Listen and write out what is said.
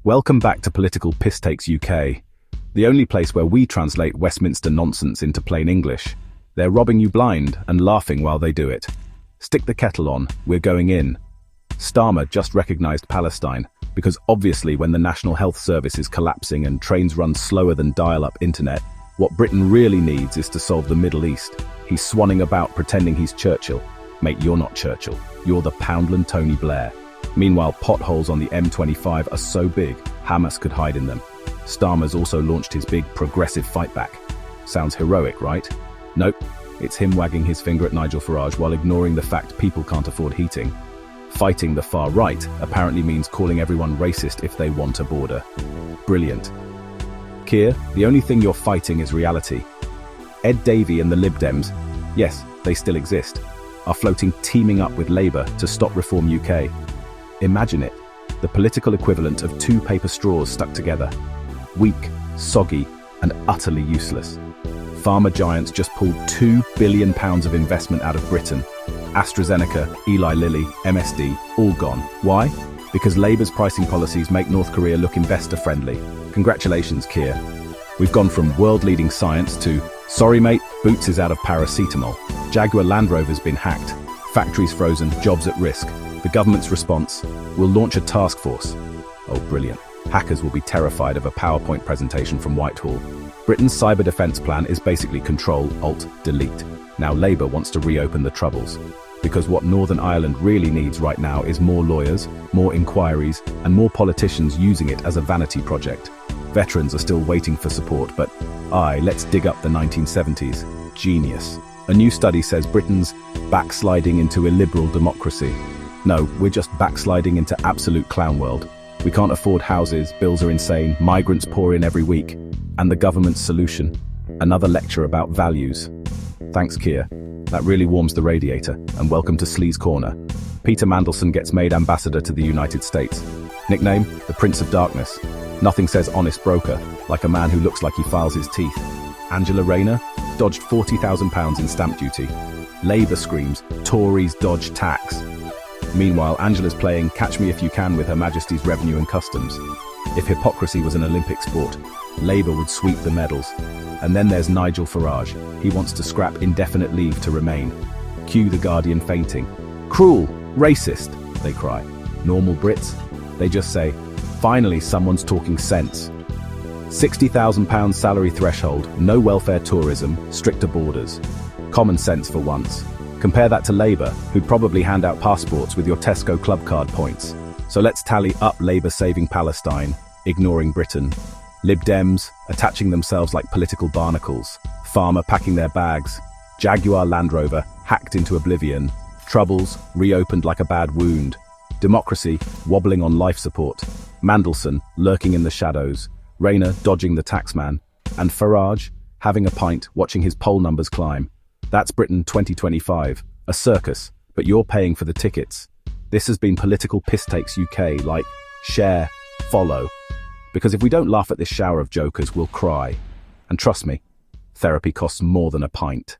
Welcome back to Political Pisstakes UK, the only place where we translate Westminster nonsense into plain English. They're robbing you blind and laughing while they do it. Stick the kettle on, we're going in. Pharma just recognised Palestine, because obviously when the National Health Service is collapsing and trains run slower than dial-up internet, what Britain really needs is to solve the Middle East. He's swanning about pretending he's Churchill. Mate, you're not Churchill. You're the Poundland Tony Blair. Meanwhile, potholes on the M25 are so big, Hamas could hide in them. Starmer's also launched his big progressive fight back. Sounds heroic, right? Nope, it's him wagging his finger at Nigel Farage while ignoring the fact people can't afford heating. Fighting the far right apparently means calling everyone racist if they want a border. Brilliant. Keir, the only thing you're fighting is reality. Ed Davey and the Lib Dems, yes, they still exist, are floating teaming up with Labour to stop Reform UK. Imagine it, the political equivalent of two paper straws stuck together. Weak, soggy, and utterly useless. Pharma giants just pulled £2 billion of investment out of Britain. AstraZeneca, Eli Lilly, MSD, all gone. Why? Because Labour's pricing policies make North Korea look investor-friendly. Congratulations, Keir. We've gone from world-leading science to, sorry mate, Boots is out of paracetamol. Jaguar Land Rover's been hacked. Factories frozen, jobs at risk. The government's response: we'll launch a task force. Oh, brilliant. Hackers will be terrified of a PowerPoint presentation from Whitehall. Britain's cyber defence plan is basically Control, Alt, Delete. Now Labour wants to reopen the troubles. Because what Northern Ireland really needs right now is more lawyers, more inquiries, and more politicians using it as a vanity project. Veterans are still waiting for support, but let's dig up the 1970s. Genius. A new study says Britain's backsliding into illiberal democracy. No, we're just backsliding into absolute clown world. We can't afford houses, bills are insane, migrants pour in every week. And the government's solution? Another lecture about values. Thanks, Keir. That really warms the radiator, and welcome to Sleaze Corner. Peter Mandelson gets made ambassador to the United States. Nickname, the Prince of Darkness. Nothing says honest broker, like a man who looks like he files his teeth. Angela Rayner dodged £40,000 in stamp duty. Labour screams, Tories dodge tax. Meanwhile, Angela's playing Catch Me If You Can with Her Majesty's Revenue and Customs. If hypocrisy was an Olympic sport, Labour would sweep the medals. And then there's Nigel Farage. He wants to scrap indefinite leave to remain. Cue the Guardian fainting. Cruel, racist, they cry. Normal Brits? They just say, finally someone's talking sense. £60,000 salary threshold, no welfare tourism, stricter borders. Common sense for once. Compare that to Labour, who'd probably hand out passports with your Tesco club card points. So let's tally up Labour saving Palestine, ignoring Britain. Lib Dems attaching themselves like political barnacles. Pharma packing their bags. Jaguar Land Rover hacked into oblivion. Troubles reopened like a bad wound. Democracy wobbling on life support. Mandelson lurking in the shadows. Rayner dodging the taxman. And Farage having a pint watching his poll numbers climb. That's Britain 2025. A circus, but you're paying for the tickets. This has been Political Pisstakes UK. Like, share, follow. Because if we don't laugh at this shower of jokers, we'll cry. And trust me, therapy costs more than a pint.